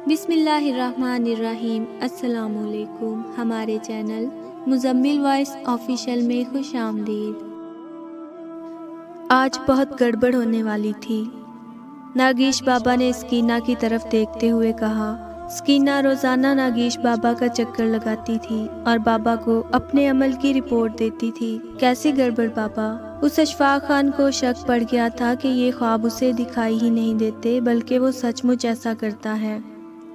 بسم اللہ الرحمن الرحیم۔ السلام علیکم۔ ہمارے چینل مزمل وائس آفیشیل میں خوش آمدید۔ آج بہت گڑبڑ ہونے والی تھی۔ ناگیش بابا نے سکینہ کی طرف دیکھتے ہوئے کہا۔ سکینہ روزانہ ناگیش بابا کا چکر لگاتی تھی اور بابا کو اپنے عمل کی رپورٹ دیتی تھی۔ کیسی گڑبڑ بابا؟ اس اشفاق خان کو شک پڑ گیا تھا کہ یہ خواب اسے دکھائی ہی نہیں دیتے بلکہ وہ سچ مچ ایسا کرتا ہے۔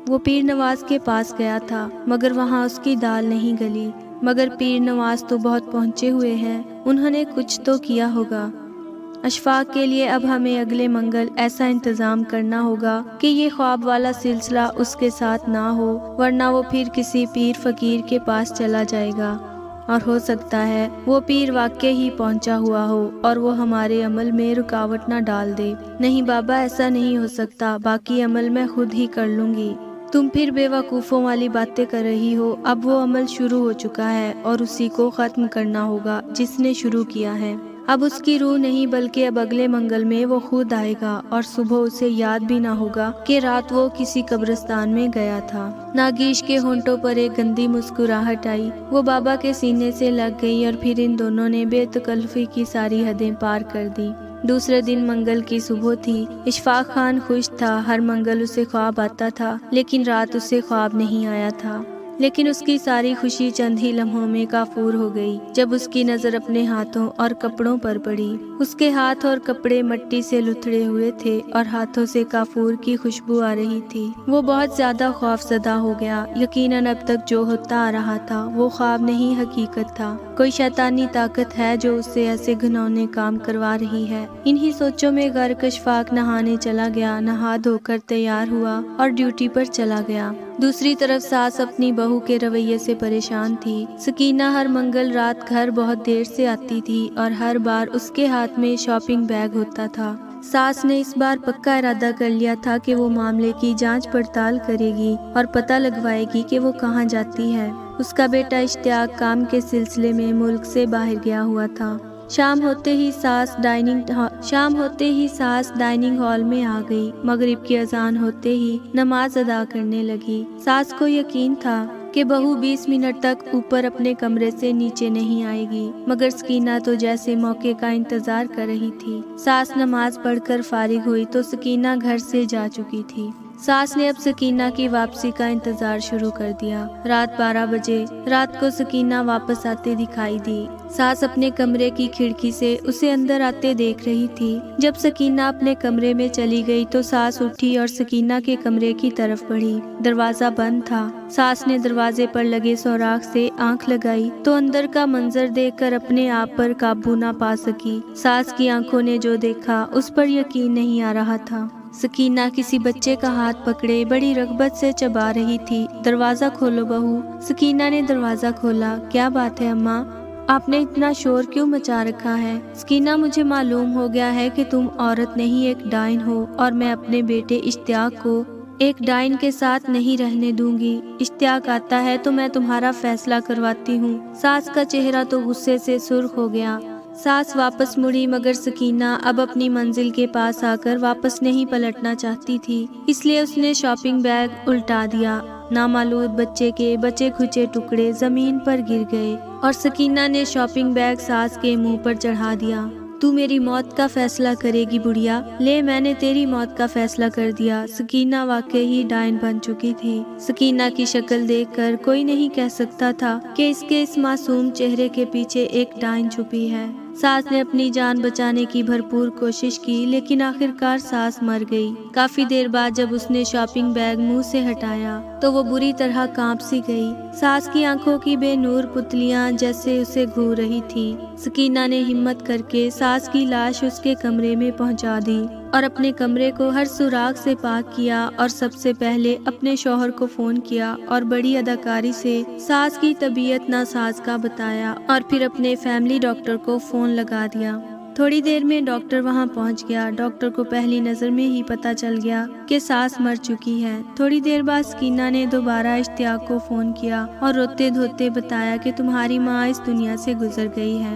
وہ پیر نواز کے پاس گیا تھا مگر وہاں اس کی دال نہیں گلی۔ مگر پیر نواز تو بہت پہنچے ہوئے ہیں، انہوں نے کچھ تو کیا ہوگا۔ اشفاق کے لیے اب ہمیں اگلے منگل ایسا انتظام کرنا ہوگا کہ یہ خواب والا سلسلہ اس کے ساتھ نہ ہو، ورنہ وہ پھر کسی پیر فقیر کے پاس چلا جائے گا اور ہو سکتا ہے وہ پیر واقعی ہی پہنچا ہوا ہو اور وہ ہمارے عمل میں رکاوٹ نہ ڈال دے۔ نہیں بابا، ایسا نہیں ہو سکتا، باقی عمل میں خود ہی کر لوں گی۔ تم پھر بے وقوفوں والی باتیں کر رہی ہو۔ اب وہ عمل شروع ہو چکا ہے اور اسی کو ختم کرنا ہوگا جس نے شروع کیا ہے۔ اب اس کی روح نہیں بلکہ اب اگلے منگل میں وہ خود آئے گا اور صبح اسے یاد بھی نہ ہوگا کہ رات وہ کسی قبرستان میں گیا تھا۔ ناگیش کے ہونٹوں پر ایک گندی مسکراہٹ آئی، وہ بابا کے سینے سے لگ گئی اور پھر ان دونوں نے بے تکلفی کی ساری حدیں پار کر دی۔ دوسرے دن منگل کی صبح تھی۔ اشفاق خان خوش تھا، ہر منگل اسے خواب آتا تھا لیکن رات اسے خواب نہیں آیا تھا۔ لیکن اس کی ساری خوشی چند ہی لمحوں میں کافور ہو گئی جب اس کی نظر اپنے ہاتھوں اور کپڑوں پر پڑی۔ اس کے ہاتھ اور کپڑے مٹی سے لتھڑے ہوئے تھے اور ہاتھوں سے کافور کی خوشبو آ رہی تھی۔ وہ بہت زیادہ خوف زدہ ہو گیا۔ یقیناً اب تک جو ہوتا آ رہا تھا وہ خواب نہیں حقیقت تھا۔ کوئی شیطانی طاقت ہے جو اس سے ایسے گھنونے کام کروا رہی ہے۔ انہی سوچوں میں غرق اشفاق نہانے چلا گیا، نہا دھو کر تیار ہوا اور ڈیوٹی پر چلا گیا۔ دوسری طرف ساس اپنی بہو کے رویے سے پریشان تھی۔ سکینہ ہر منگل رات گھر بہت دیر سے آتی تھی اور ہر بار اس کے ہاتھ میں شاپنگ بیگ ہوتا تھا۔ ساس نے اس بار پکا ارادہ کر لیا تھا کہ وہ معاملے کی جانچ پڑتال کرے گی اور پتہ لگوائے گی کہ وہ کہاں جاتی ہے۔ اس کا بیٹا اشتیاق کام کے سلسلے میں ملک سے باہر گیا ہوا تھا۔ شام ہوتے ہی ساس ڈائننگ ہال میں آ گئی۔ مغرب کی اذان ہوتے ہی نماز ادا کرنے لگی۔ ساس کو یقین تھا کہ بہو 20 منٹ تک اوپر اپنے کمرے سے نیچے نہیں آئے گی، مگر سکینہ تو جیسے موقع کا انتظار کر رہی تھی۔ ساس نماز پڑھ کر فارغ ہوئی تو سکینہ گھر سے جا چکی تھی۔ ساس نے اب سکینہ کی واپسی کا انتظار شروع کر دیا۔ رات 12 بجے رات کو سکینہ واپس آتے دکھائی دی۔ ساس اپنے کمرے کی کھڑکی سے اسے اندر آتے دیکھ رہی تھی۔ جب سکینہ اپنے کمرے میں چلی گئی تو ساس اٹھی اور سکینہ کے کمرے کی طرف بڑھی۔ دروازہ بند تھا۔ ساس نے دروازے پر لگے سوراخ سے آنکھ لگائی تو اندر کا منظر دیکھ کر اپنے آپ پر قابو نہ پا سکی۔ ساس کی آنکھوں نے جو دیکھا اس پر یقین نہیں آ رہا تھا۔ سکینہ کسی بچے کا ہاتھ پکڑے بڑی رغبت سے چبا رہی تھی۔ دروازہ کھولو بہو۔ سکینہ نے دروازہ کھولا۔ کیا بات ہے اماں؟ آپ نے اتنا شور کیوں مچا رکھا ہے؟ سکینہ، مجھے معلوم ہو گیا ہے کہ تم عورت نہیں ایک ڈائن ہو اور میں اپنے بیٹے اشتیاق کو ایک ڈائن کے ساتھ نہیں رہنے دوں گی۔ اشتیاق آتا ہے تو میں تمہارا فیصلہ کرواتی ہوں۔ ساس کا چہرہ تو غصے سے سرخ ہو گیا۔ ساس واپس مڑی مگر سکینہ اب اپنی منزل کے پاس آ کر واپس نہیں پلٹنا چاہتی تھی، اس لیے اس نے شاپنگ بیگ الٹا دیا۔ نامولود بچے کے بچے کھچے ٹکڑے زمین پر گر گئے اور سکینہ نے شاپنگ بیگ ساس کے منہ پر چڑھا دیا۔ تو میری موت کا فیصلہ کرے گی بڑھیا؟ لے، میں نے تیری موت کا فیصلہ کر دیا۔ سکینہ واقعی ہی ڈائن بن چکی تھی۔ سکینہ کی شکل دیکھ کر کوئی نہیں کہہ سکتا تھا کہ اس کے اس معصوم چہرے کے پیچھے ایک ڈائن چھپی ہے۔ ساس نے اپنی جان بچانے کی بھرپور کوشش کی لیکن آخرکار ساس مر گئی۔ کافی دیر بعد جب اس نے شاپنگ بیگ منہ سے ہٹایا تو وہ بری طرح کانپ سی گئی۔ ساس کی آنکھوں کی بے نور پتلیاں جیسے اسے گھور رہی تھی۔ سکینہ نے ہمت کر کے ساس کی لاش اس کے کمرے میں پہنچا دی اور اپنے کمرے کو ہر سوراخ سے پاک کیا اور سب سے پہلے اپنے شوہر کو فون کیا اور بڑی اداکاری سے ساس کی طبیعت ناساز کا بتایا اور پھر اپنے فیملی ڈاکٹر کو فون لگا دیا۔ تھوڑی دیر میں ڈاکٹر وہاں پہنچ گیا۔ ڈاکٹر کو پہلی نظر میں ہی پتہ چل گیا کہ ساس مر چکی ہے۔ تھوڑی دیر بعد سکینہ نے دوبارہ اشتیاق کو فون کیا اور روتے دھوتے بتایا کہ تمہاری ماں اس دنیا سے گزر گئی ہے۔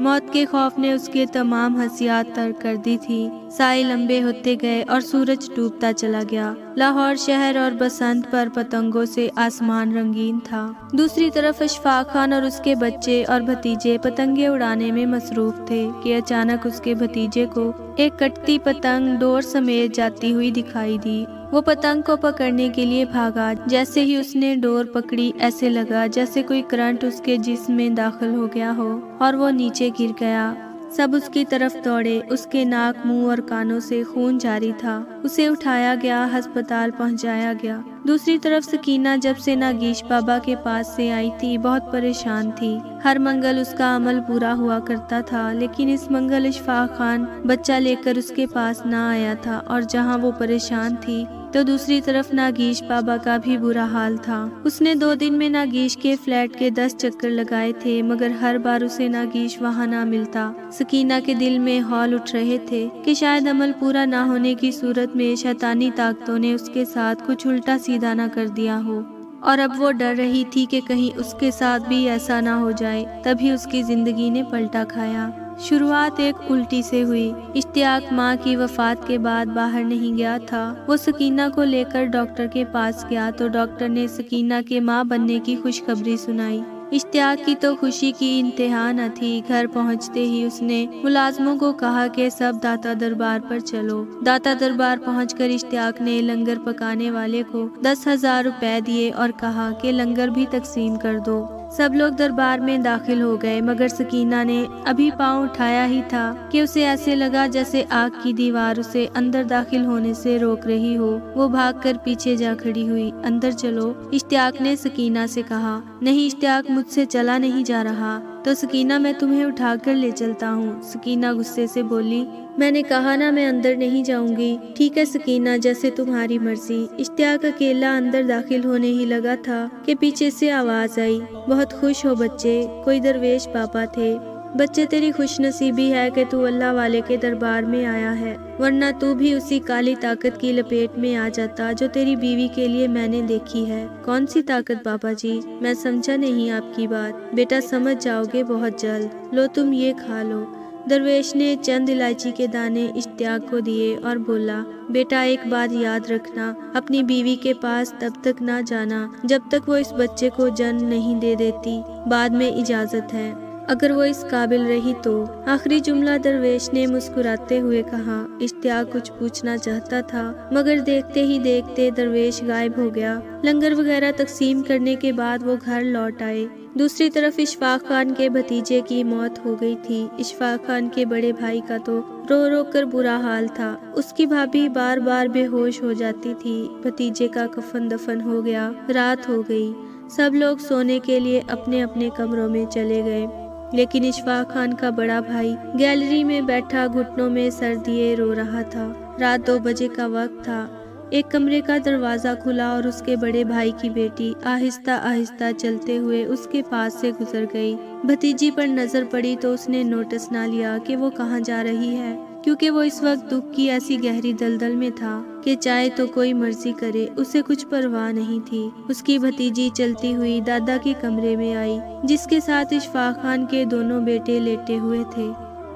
موت کے خوف نے اس کے تمام حسیات ترک کر دی تھی۔ سائے لمبے ہوتے گئے اور سورج ڈوبتا چلا گیا۔ لاہور شہر اور بسنت پر پتنگوں سے آسمان رنگین تھا۔ دوسری طرف اشفاق خان اور اس کے بچے اور بھتیجے پتنگیں اڑانے میں مصروف تھے کہ اچانک اس کے بھتیجے کو ایک کٹتی پتنگ ڈور سمیت جاتی ہوئی دکھائی دی۔ وہ پتنگ کو پکڑنے کے لیے بھاگا۔ جیسے ہی اس نے ڈور پکڑی ایسے لگا جیسے کوئی کرنٹ اس کے جسم میں داخل ہو گیا ہو اور وہ نیچے گر گیا۔ سب اس کی طرف دوڑے۔ اس کے ناک، منہ اور کانوں سے خون جاری تھا۔ اسے اٹھایا گیا، ہسپتال پہنچایا گیا۔ دوسری طرف سکینہ جب سے ناگیش بابا کے پاس سے آئی تھی بہت پریشان تھی۔ ہر منگل اس کا عمل پورا ہوا کرتا تھا، لیکن اس منگل اشفاق خان بچہ لے کر اس کے پاس نہ آیا تھا، اور جہاں وہ پریشان تھی تو دوسری طرف ناگیش بابا کا بھی برا حال تھا۔ اس نے 2 دن میں ناگیش کے فلیٹ کے 10 چکر لگائے تھے، مگر ہر بار اسے ناگیش وہاں نہ ملتا۔ سکینہ کے دل میں ہول اٹھ رہے تھے کہ شاید عمل پورا نہ ہونے کی صورت میں شیطانی طاقتوں نے اس کے ساتھ کچھ الٹا سیدھا نہ کر دیا ہو، اور اب وہ ڈر رہی تھی کہ کہیں اس کے ساتھ بھی ایسا نہ ہو جائے۔ تبھی اس کی زندگی نے پلٹا کھایا۔ شروعات ایک الٹی سے ہوئی۔ اشتیاق ماں کی وفات کے بعد باہر نہیں گیا تھا۔ وہ سکینہ کو لے کر ڈاکٹر کے پاس گیا تو ڈاکٹر نے سکینہ کے ماں بننے کی خوشخبری سنائی۔ اشتیاق کی تو خوشی کی انتہا نہ تھی۔ گھر پہنچتے ہی اس نے ملازموں کو کہا کہ سب داتا دربار پر چلو۔ داتا دربار پہنچ کر اشتیاق نے لنگر پکانے والے کو 10,000 روپے دیے اور کہا کہ لنگر بھی تقسیم کر دو۔ سب لوگ دربار میں داخل ہو گئے، مگر سکینہ نے ابھی پاؤں اٹھایا ہی تھا کہ اسے ایسے لگا جیسے آگ کی دیوار اسے اندر داخل ہونے سے روک رہی ہو۔ وہ بھاگ کر پیچھے جا کھڑی ہوئی۔ اندر چلو، اشتیاق نے سکینہ سے کہا۔ نہیں اشتیاق، مجھ سے چلا نہیں جا رہا۔ تو سکینہ، میں تمہیں اٹھا کر لے چلتا ہوں۔ سکینہ غصے سے بولی، میں نے کہا نا میں اندر نہیں جاؤں گی۔ ٹھیک ہے سکینہ، جیسے تمہاری مرضی۔ اشتیاق اکیلا اندر داخل ہونے ہی لگا تھا کہ پیچھے سے آواز آئی، بہت خوش ہو بچے۔ کوئی درویش پاپا تھے۔ بچے، تیری خوش نصیبی ہے کہ تو اللہ والے کے دربار میں آیا ہے، ورنہ تو بھی اسی کالی طاقت کی لپیٹ میں آ جاتا جو تیری بیوی کے لیے میں نے دیکھی ہے۔ کون سی طاقت پاپا جی؟ میں سمجھا نہیں آپ کی بات۔ بیٹا سمجھ جاؤ گے بہت جلد۔ لو تم یہ کھا لو۔ درویش نے چند الائچی کے دانے اشتیاق کو دیے اور بولا، بیٹا ایک بات یاد رکھنا، اپنی بیوی کے پاس تب تک نہ جانا جب تک وہ اس بچے کو جنم نہیں دے دیتی، بعد میں اجازت ہے، اگر وہ اس قابل رہی تو۔ آخری جملہ درویش نے مسکراتے ہوئے کہا۔ اشتیاق کچھ پوچھنا چاہتا تھا، مگر دیکھتے ہی دیکھتے درویش غائب ہو گیا۔ لنگر وغیرہ تقسیم کرنے کے بعد وہ گھر لوٹ آئے۔ دوسری طرف اشفاق خان کے بھتیجے کی موت ہو گئی تھی۔ اشفاق خان کے بڑے بھائی کا تو رو رو کر برا حال تھا۔ اس کی بھابھی بار بار بے ہوش ہو جاتی تھی۔ بھتیجے کا کفن دفن ہو گیا، رات ہو گئی۔ سب لوگ سونے کے لیے اپنے اپنے کمروں میں چلے گئے، لیکن اشفاق خان کا بڑا بھائی گیلری میں بیٹھا گھٹنوں میں سر دیے رو رہا تھا۔ رات 2 بجے کا وقت تھا۔ ایک کمرے کا دروازہ کھلا اور اس کے بڑے بھائی کی بیٹی آہستہ آہستہ چلتے ہوئے اس کے پاس سے گزر گئی۔ بھتیجی پر نظر پڑی تو اس نے نوٹس نہ لیا کہ وہ کہاں جا رہی ہے، کیونکہ وہ اس وقت دکھ کی ایسی گہری دلدل میں تھا کہ چاہے تو کوئی مرضی کرے، اسے کچھ پرواہ نہیں تھی۔ اس کی بھتیجی چلتی ہوئی دادا کے کمرے میں آئی، جس کے ساتھ اشفاق خان کے دونوں بیٹے لیٹے ہوئے تھے۔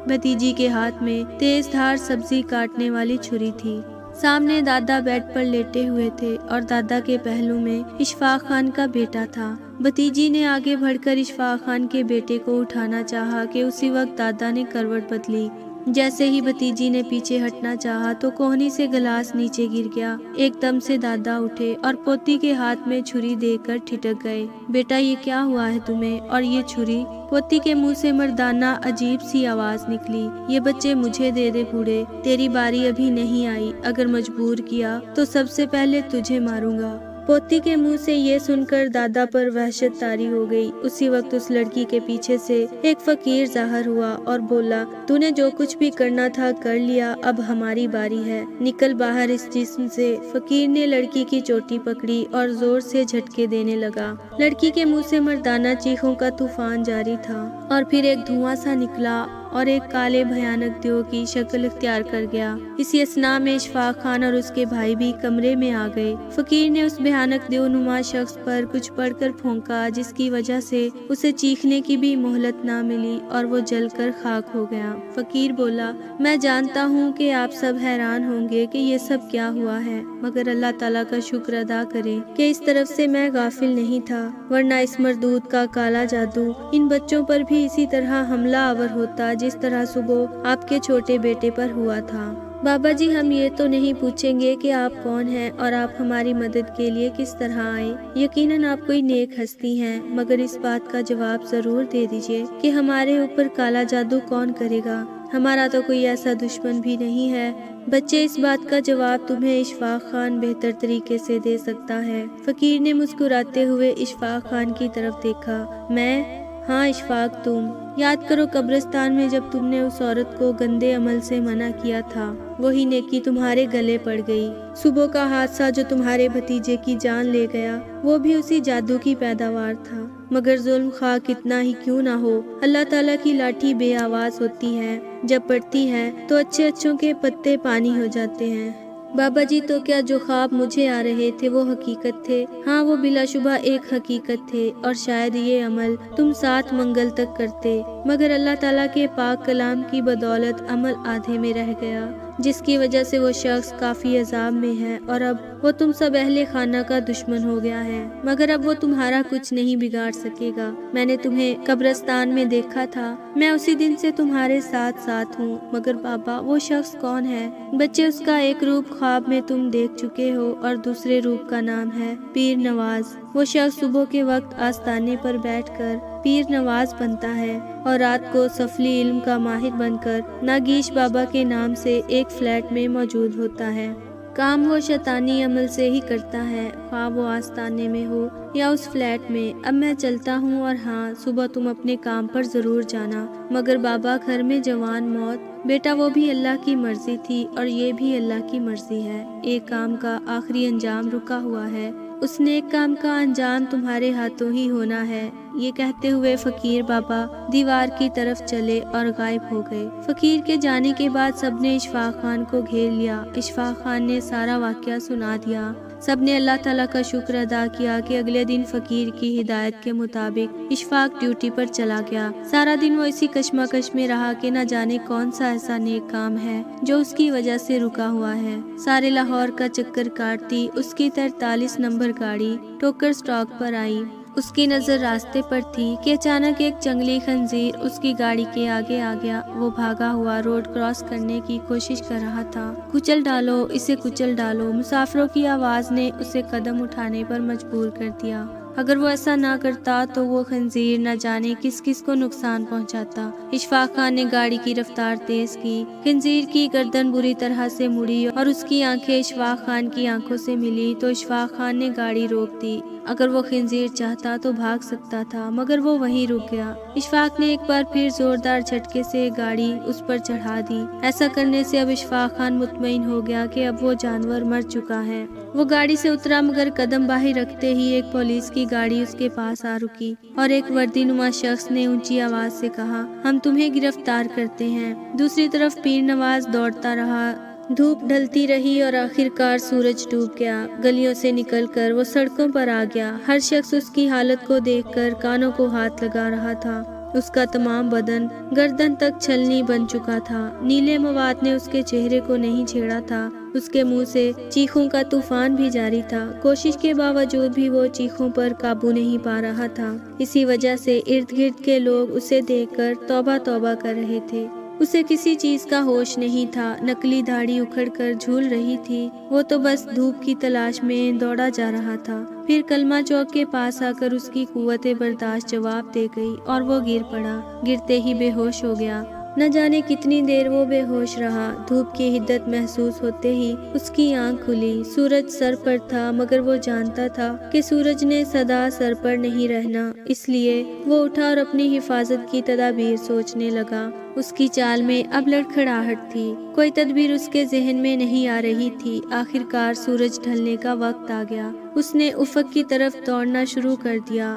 بھتیجی کے ہاتھ میں تیز دھار سبزی کاٹنے والی چھری تھی۔ سامنے دادا بیڈ پر لیٹے ہوئے تھے اور دادا کے پہلو میں اشفاق خان کا بیٹا تھا۔ بھتیجی نے آگے بڑھ کر اشفاق خان کے بیٹے کو اٹھانا چاہا کہ اسی وقت دادا نے کروٹ بدلی۔ جیسے ہی بھتیجی نے پیچھے ہٹنا چاہا تو کوہنی سے گلاس نیچے گر گیا۔ ایک دم سے دادا اٹھے اور پوتی کے ہاتھ میں چھری دے کر ٹھٹک گئے۔ بیٹا یہ کیا ہوا ہے تمہیں، اور یہ چھری؟ پوتی کے منہ سے مردانہ عجیب سی آواز نکلی، یہ بچے مجھے دے دے بوڑھے، تیری باری ابھی نہیں آئی، اگر مجبور کیا تو سب سے پہلے تجھے ماروں گا۔ پوتی کے منہ سے یہ سن کر دادا پر وحشت طاری ہو گئی۔ اسی وقت اس لڑکی کے پیچھے سے ایک فقیر ظاہر ہوا اور بولا، تو نے جو کچھ بھی کرنا تھا کر لیا، اب ہماری باری ہے، نکل باہر اس جسم سے۔ فقیر نے لڑکی کی چوٹی پکڑی اور زور سے جھٹکے دینے لگا۔ لڑکی کے منہ سے مردانہ چیخوں کا طوفان جاری تھا، اور پھر ایک دھواں سا نکلا اور ایک کالے بھیانک دیو کی شکل اختیار کر گیا۔ اسی اثناء میں اشفاق خان اور اس کے بھائی بھی کمرے میں آ گئے۔ فقیر نے اس بھیانک دیو نما شخص پر کچھ پڑھ کر پھونکا، جس کی وجہ سے اسے چیخنے کی بھی مہلت نہ ملی اور وہ جل کر خاک ہو گیا۔ فقیر بولا، میں جانتا ہوں کہ آپ سب حیران ہوں گے کہ یہ سب کیا ہوا ہے، مگر اللہ تعالیٰ کا شکر ادا کریں کہ اس طرف سے میں غافل نہیں تھا، ورنہ اس مردود کا کالا جادو ان بچوں پر بھی اسی طرح حملہ آور ہوتا جس طرح صبح آپ کے چھوٹے بیٹے پر ہوا تھا۔ بابا جی، ہم یہ تو نہیں پوچھیں گے کہ آپ کون ہیں اور آپ ہماری مدد کے لیے کس طرح آئے۔ یقیناً آپ کوئی نیک ہستی ہیں، مگر اس بات کا جواب ضرور دے دیجئے کہ ہمارے اوپر کالا جادو کون کرے گا؟ ہمارا تو کوئی ایسا دشمن بھی نہیں ہے۔ بچے، اس بات کا جواب تمہیں اشفاق خان بہتر طریقے سے دے سکتا ہے۔ فقیر نے مسکراتے ہوئے اشفاق خان کی طرف دیکھا۔ میں؟ ہاں اشفاق، تم یاد کرو قبرستان میں جب تم نے اس عورت کو گندے عمل سے منع کیا تھا، وہی نیکی تمہارے گلے پڑ گئی۔ صبح کا حادثہ جو تمہارے بھتیجے کی جان لے گیا، وہ بھی اسی جادو کی پیداوار تھا۔ مگر ظلم خواہ کتنا ہی کیوں نہ ہو، اللہ تعالیٰ کی لاٹھی بے آواز ہوتی ہے، جب پڑتی ہے تو اچھے اچھوں کے پتے پانی ہو جاتے ہیں۔ بابا جی، تو کیا جو خواب مجھے آ رہے تھے وہ حقیقت تھے؟ ہاں، وہ بلا شبہ ایک حقیقت تھے، اور شاید یہ عمل تم 7 منگل تک کرتے، مگر اللہ تعالیٰ کے پاک کلام کی بدولت عمل آدھے میں رہ گیا، جس کی وجہ سے وہ شخص کافی عذاب میں ہے، اور اب وہ تم سب اہل خانہ کا دشمن ہو گیا ہے، مگر اب وہ تمہارا کچھ نہیں بگاڑ سکے گا۔ میں نے تمہیں قبرستان میں دیکھا تھا، میں اسی دن سے تمہارے ساتھ ہوں، مگر بابا وہ شخص کون ہے؟ بچے، اس کا ایک روپ خواب میں تم دیکھ چکے ہو اور دوسرے روپ کا نام ہے پیر نواز۔ وہ شخص صبح کے وقت آستانے پر بیٹھ کر پیر نواز بنتا ہے اور رات کو سفلی علم کا ماہر بن کر ناگیش بابا کے نام سے ایک فلیٹ میں موجود ہوتا ہے۔ کام وہ شیطانی عمل سے ہی کرتا ہے، خواہ وہ آستانے میں ہو یا اس فلیٹ میں۔ اب میں چلتا ہوں، اور ہاں، صبح تم اپنے کام پر ضرور جانا۔ مگر بابا، گھر میں جوان موت؟ بیٹا، وہ بھی اللہ کی مرضی تھی اور یہ بھی اللہ کی مرضی ہے۔ ایک کام کا آخری انجام رکا ہوا ہے، اس نیک کام کا انجام تمہارے ہاتھوں ہی ہونا ہے۔ یہ کہتے ہوئے فقیر بابا دیوار کی طرف چلے اور غائب ہو گئے۔ فقیر کے جانے کے بعد سب نے اشفاق خان کو گھیر لیا۔ اشفاق خان نے سارا واقعہ سنا دیا۔ سب نے اللہ تعالیٰ کا شکر ادا کیا کہ اگلے دن فقیر کی ہدایت کے مطابق اشفاق ڈیوٹی پر چلا گیا۔ سارا دن وہ اسی کشمکش میں رہا کہ نہ جانے کون سا ایسا نیک کام ہے جو اس کی وجہ سے رکا ہوا ہے۔ سارے لاہور کا چکر کاٹتی اس کی 43 نمبر گاڑی ٹوکر سٹاک پر آئی۔ اس کی نظر راستے پر تھی کہ اچانک ایک جنگلی خنزیر اس کی گاڑی کے آگے آ گیا۔ وہ بھاگا ہوا روڈ کراس کرنے کی کوشش کر رہا تھا۔ کچل ڈالو اسے، کچل ڈالو، مسافروں کی آواز نے اسے قدم اٹھانے پر مجبور کر دیا۔ اگر وہ ایسا نہ کرتا تو وہ خنزیر نہ جانے کس کس کو نقصان پہنچاتا۔ اشفاق خان نے گاڑی کی رفتار تیز کی۔ خنزیر کی گردن بری طرح سے مڑی اور اس کی آنکھیں اشفاق خان کی آنکھوں سے ملی تو اشفاق خان نے گاڑی روک دی۔ اگر وہ خنزیر چاہتا تو بھاگ سکتا تھا، مگر وہ وہیں رک گیا۔ اشفاق نے ایک بار پھر زوردار جھٹکے سے گاڑی اس پر چڑھا دی۔ ایسا کرنے سے اب اشفاق خان مطمئن ہو گیا کہ اب وہ جانور مر چکا ہے۔ وہ گاڑی سے اترا، مگر قدم باہر رکھتے ہی ایک پولیس کی گاڑی اس کے پاس آ رکی اور ایک وردی نما شخص نے اونچی آواز سے کہا، ہم تمہیں گرفتار کرتے ہیں۔ دوسری طرف پیر نواز دوڑتا رہا۔ دھوپ ڈھلتی رہی اور آخرکار سورج ڈوب گیا۔ گلیوں سے نکل کر وہ سڑکوں پر آ گیا۔ ہر شخص اس کی حالت کو دیکھ کر کانوں کو ہاتھ لگا رہا تھا۔ اس کا تمام بدن گردن تک چھلنی بن چکا تھا۔ نیلے مواد نے اس کے چہرے کو نہیں چھیڑا تھا۔ اس کے منہ سے چیخوں کا طوفان بھی جاری تھا۔ کوشش کے باوجود بھی وہ چیخوں پر قابو نہیں پا رہا تھا۔ اسی وجہ سے ارد گرد کے لوگ اسے دیکھ کر توبہ توبہ کر رہے تھے۔ اسے کسی چیز کا ہوش نہیں تھا۔ نکلی داڑھی اکھڑ کر جھول رہی تھی۔ وہ تو بس دھوپ کی تلاش میں دوڑا جا رہا تھا۔ پھر کلمہ چوک کے پاس آ کر اس کی قوت برداشت جواب دے گئی اور وہ گر پڑا۔ گرتے ہی بے ہوش ہو گیا۔ نہ جانے کتنی دیر وہ بے ہوش رہا۔ دھوپ کی حدت محسوس ہوتے ہی اس کی آنکھ کھلی۔ سورج سر پر تھا، مگر وہ جانتا تھا کہ سورج نے سدا سر پر نہیں رہنا، اس لیے وہ اٹھا اور اپنی حفاظت کی تدابیر سوچنے لگا۔ اس کی چال میں اب لڑکھڑاہٹ تھی۔ کوئی تدبیر اس کے ذہن میں نہیں آ رہی تھی۔ آخرکار سورج ڈھلنے کا وقت آ گیا۔ اس نے افق کی طرف دوڑنا شروع کر دیا۔